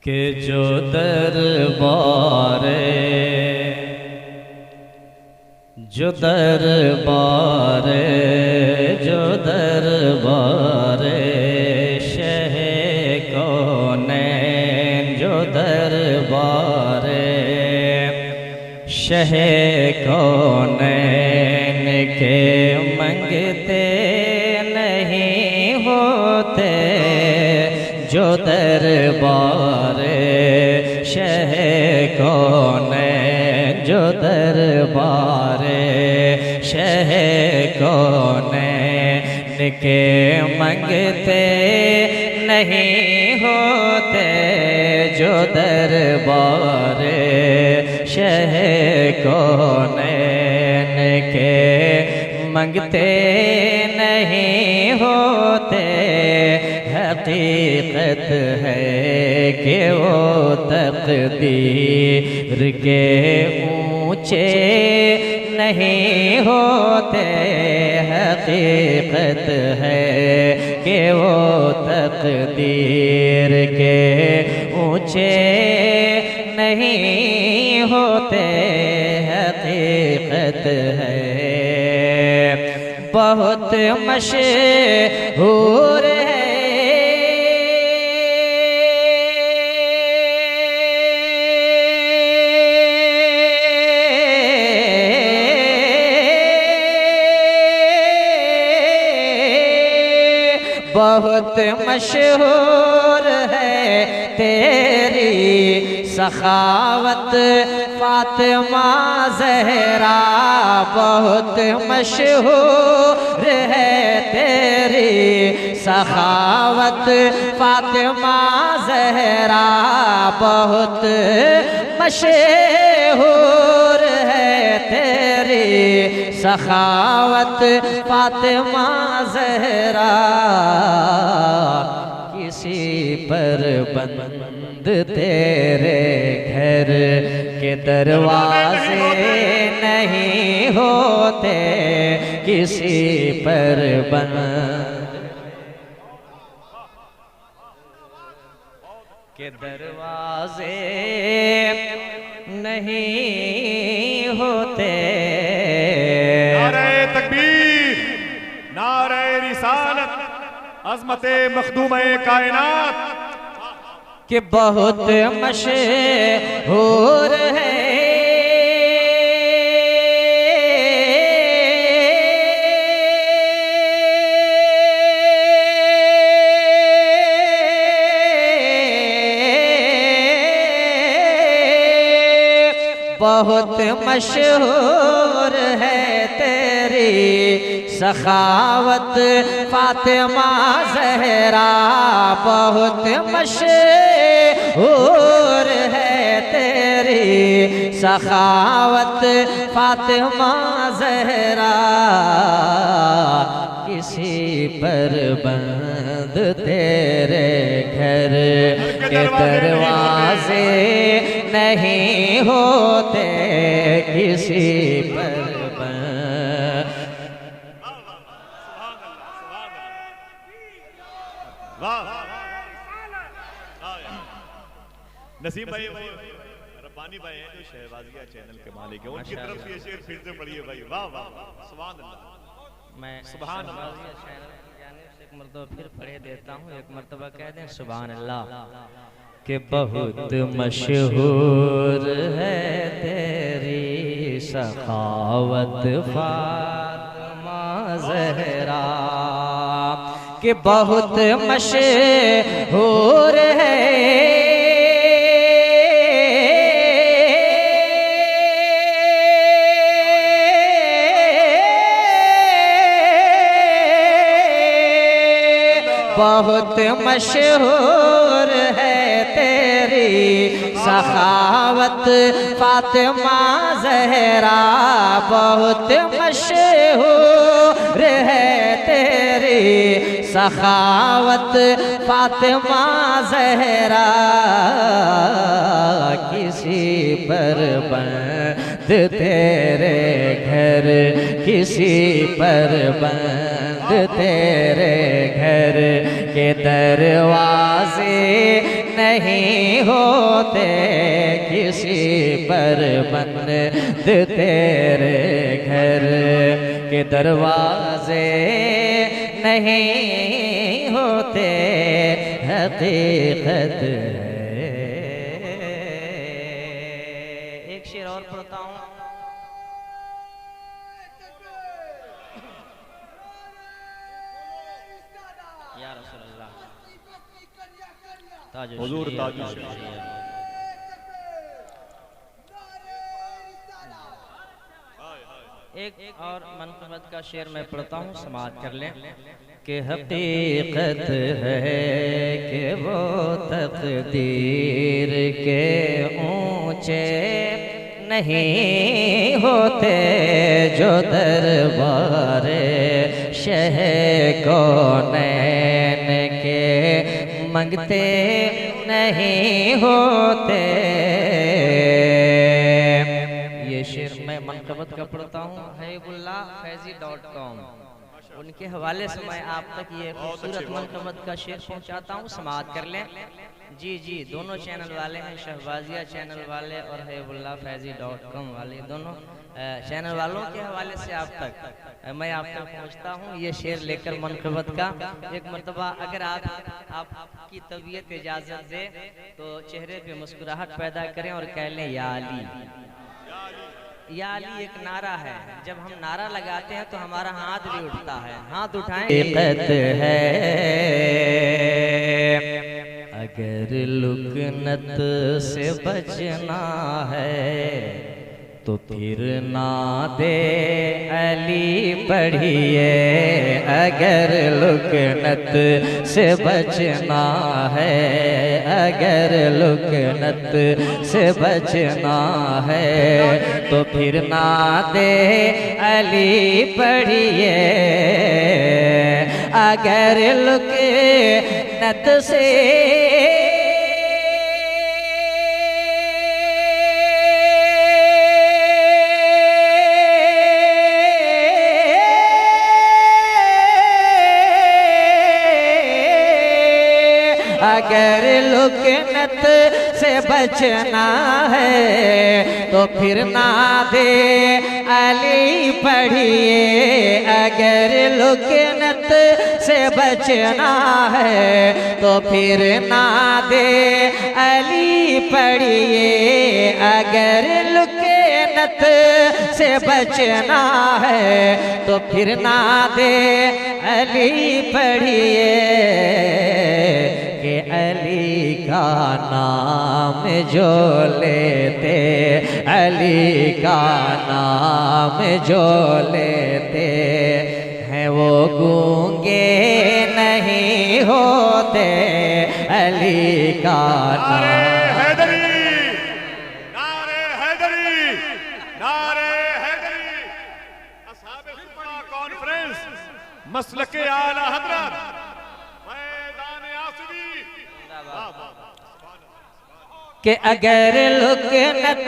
कि जो दरबारे जो दरबारे जो दरबारे शह कौनैन जो दरबारे शह कौनैन के मंगते नहीं होते जो दरबारे शह कौनैन जो दरबारे शह कौनैन के मंगते नहीं होते जो दरबारे शह कौनैन के मंगते नहीं होते। हकीकत है कि वो तकदीर के ऊंचे नहीं होते। हकीकत है कि वो तकदीर के ऊंचे नहीं होते। हकीकत है बहुत मशहूर है बहुत मशहूर है तेरी सखावत फातिमा ज़हरा। बहुत मशहूर है तेरी सखावत फातिमा ज़हरा। बहुत मशहूर है तेरी सखावत फातिमा ज़हरा। किसी पर बंद तेरे घर के दरवाजे नहीं होते। किसी पर बंद के दरवाजे नहीं होते। नारे तकबीर, नारे रिसालत, अज़मते मखदूमे कायनात। कि बहुत मशहूर है बहुत मशहूर है तेरी सखावत फातिमा ज़हरा। बहुत मशहूर है तेरी सखावत फातिमा ज़हरा। किसी पर बंद तेरे घर के दरवाजे नहीं होते। किसी पर नसीम भाई रब्बानी भाई हैं जो शहबाजिया चैनल के मालिक हैं, उनकी तरफ से ये शेर फिर से पढ़िए भाई। वाह वाह सुभान अल्लाह। मैं सुभान अल्लाह एक मरतबा फिर पढ़े देता हूँ। एक मरतबा कह दें सुभान अल्लाह। कि बहुत मशहूर है तेरी सखावत फातिमा ज़हरा। कि बहुत मशहूर है बहुत मशहूर है तेरी सखावत फातिमा ज़हरा। बहुत मशहूर है तेरी सखावत फातिमा ज़हरा। किसी पर बंद तेरे घर किसी पर बंद तेरे घर के दरवाजे नहीं नहीं होते किसी पर बंद तेरे घर के दरवाजे नहीं होते हकीकत है। एक शेर और पढ़ता हूँ। या रसूल अल्लाह हुजूर ताजुल शरीयत। एक और मनक़बत का शेर मैं पढ़ता हूँ, समाअत कर लें। कि हकीकत है कि वो तकदीर के ऊंचे नहीं होते जो दरबारे शह कौनैन के मंगते नहीं होते। ये शेर मैं मनक़बत का पढ़ता हूँ, habibullahfaizi.com, उनके हवाले से मैं आप तक ये खूबसूरत मनक़बत का शेर पहुँचाता हूँ, समाअत कर लें। जी जी, दोनों चैनल वाले हैं, शहबाजिया चैनल वाले और habibullahfaizi.com वाले, दोनों चैनल वालों के हवाले से आप तक मैं आप तक पहुँचता हूँ ये शेर लेकर मनक़बत का। एक मरतबा अगर आपकी तबीयत इजाज़त दे तो चेहरे पे मुस्कुराहट पैदा करें और कह लें या अली। या अली एक नारा है, जब हम नारा लगाते हैं तो हमारा हाथ भी उठता है, हाथ उठाएं। हकीकत है अगर लुकनत से बचना है तो फिर ना दे अली पढ़िए। अगर लुकनत से बचना है, अगर लुकनत से बचना है तो फिर ना दे अली पढ़िए। अगर लुकनत से अगर लुकनत से बचना है तो फिर ना दे अली पढ़िए। अगर लुकनत से बचना है तो फिर ना दे अली पढ़िए। अगर लुकनत से बचना है तो फिर ना दे अली पढ़िए। कि अली का नाम जो लेते, अली का नाम जो लेते हैं वो गूंगे नहीं होते। अली का नाम कॉन्फ्रेंस मसलके आला हज़रत मैदान आसवी। कि अगर लुकनत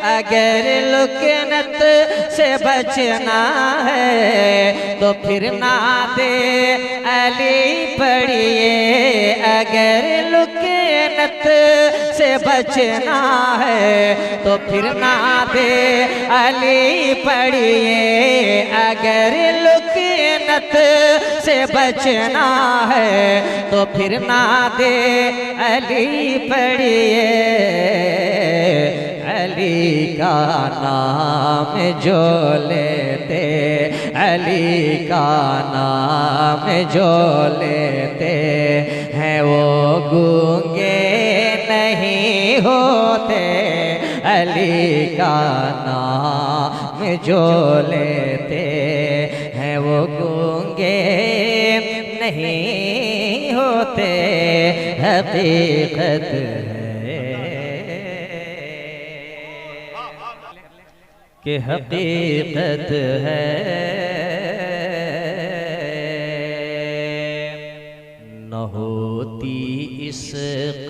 अगर लुकनत से बचना है तो फिर ना दे अली पढ़िए। अगर लुकनत से बचना है तो फिर ना दे अली पढ़िए। अगर लुकनत से बचना है तो फिर ना दे अली पढ़िए। अली का नाम जो लेते, अली का नाम जो लेते हैं वो गूंगे नहीं होते। अली का नाम जो लेते हैं वो गूंगे नहीं होते। हकीकत कि हकीकत है न होती इस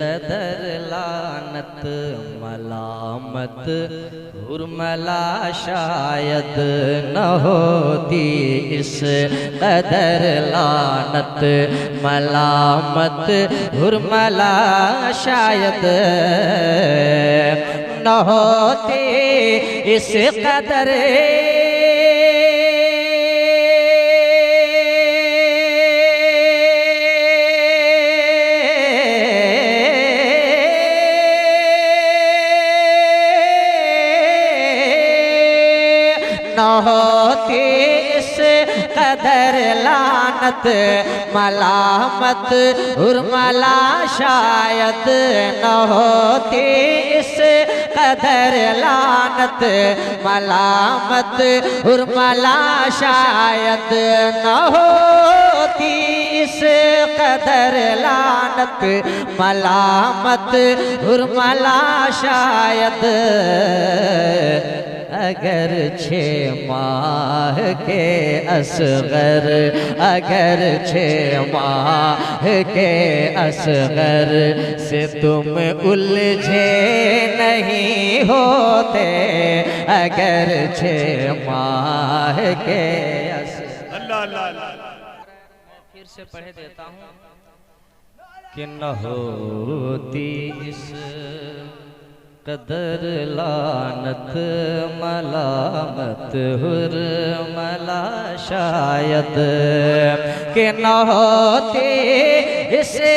कदर लानत मलामत हुर्मला शायद न होती, इस कदर लानत मलामत हुर्मला शायद न होती, इस कदर न होती, इस कदर लानत मलामत हुर्मला शायद न होती, इस कदर लानत मलामत हुर्मला शायद न होती, इस कदर लानत मलामत हुर्मला शायद। अगर 6 माह के असगर, अगर 6 माह के असगर से तुम उलझे नहीं होते, अगर 6 माह के असगर। अल्लाह अल्लाह अल्लाह। फिर से पढ़ देता हूँ कि न होती इस कदर लानत मलामत हुर्मला शायद, कि न होती इसे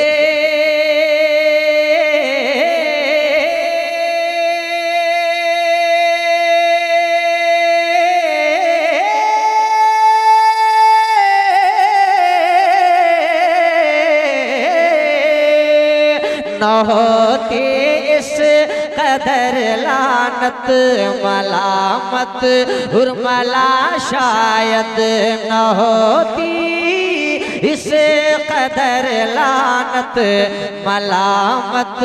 न होती, इस कदर लानत मलामत हुर्मला शायद न होती, इस कदर लानत मलामत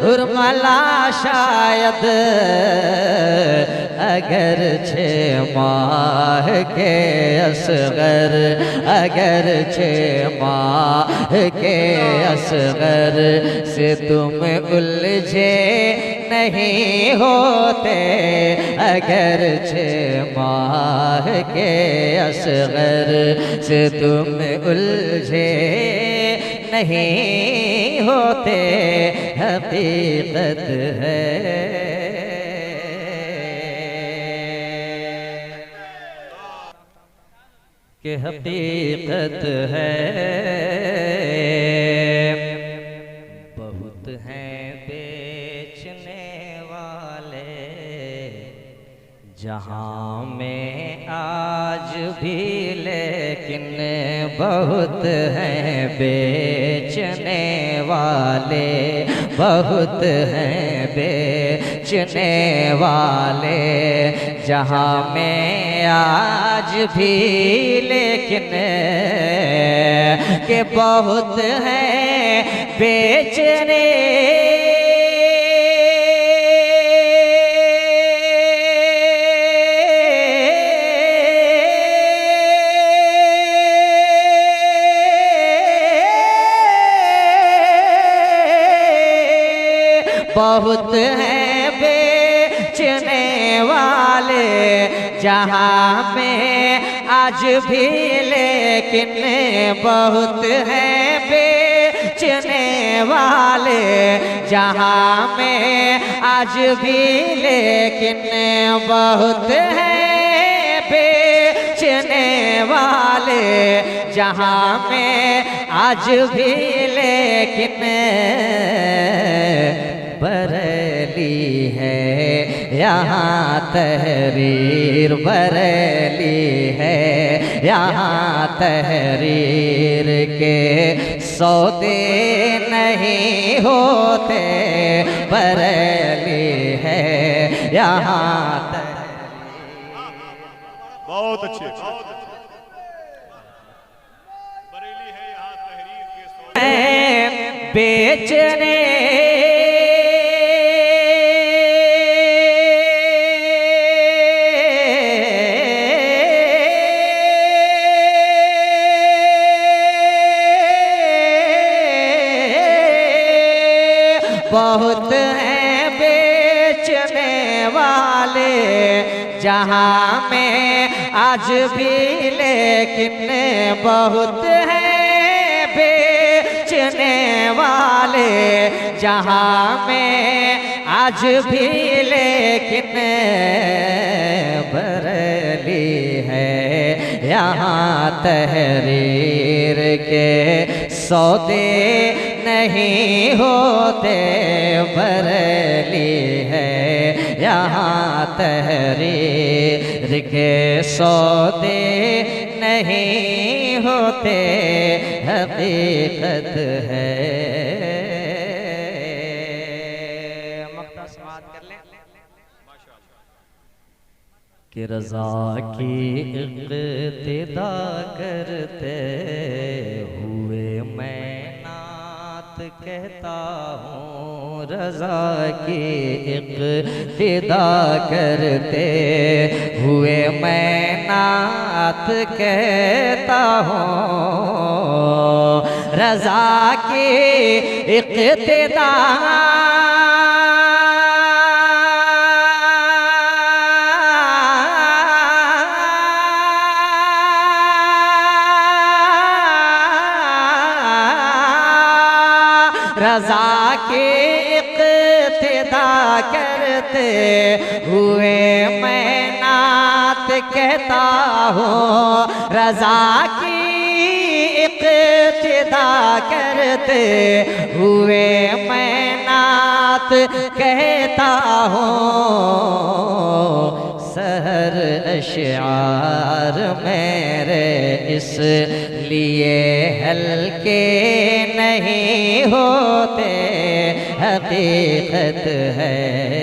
हुर्मला शायद। अगर 6 माह के असगर, अगर 6 माह के असगर से तुम उलझे नहीं होते, अगर 6 माह के असगर से तुम उलझे नहीं होते, हकीकत है कि हकीकत है बहुत हैं बेचने वाले जहाँ में आज भी, लेकिन बहुत हैं बेचने वाले, बहुत हैं बेचने वाले जहाँ में आज भी, लेकिन के बहुत हैं बेचने बहुत हैं बेचने वाले जहाँ में आज भी, लेकिन बहुत हैं बेचने वाले जहाँ में आज भी, लेकिन बहुत हैं बेचने वाले जहाँ में आज भी, लेकिन बरेली है यहाँ तहरीर, बरेली है यहाँ तहरीर के सौदे नहीं होते, बरेली है यहाँ बहुत अच्छे, बरेली है यहाँ तहरीर के सौदे बेचने बहुत हैं बेचने वाले जहां में आज भी, लेकिन बहुत हैं बेचने वाले जहां में आज भी, लेकिन बरेली है यहाँ तहरीर के सौदे नहीं होते। बरेली है यहाँ तहरीर के सौदे नहीं होते, हकीकत है। मक्ता समाअत कर लें कि रज़ा की इक़्तिदा करते हुए मैं नात कहता हूँ। रज़ा की इक़्तिदा करते हुए मैं नात कहता हूँ। रज़ा की इक़्तिदा रज़ा की इक़्तिदा करते हुए मैं नात कहता हूँ। रज़ा की इक़्तिदा करते हुए मैं नात कहता हूँ। सहर अशआर मेरे इसलिए हल्के नहीं होते, हकीकत है।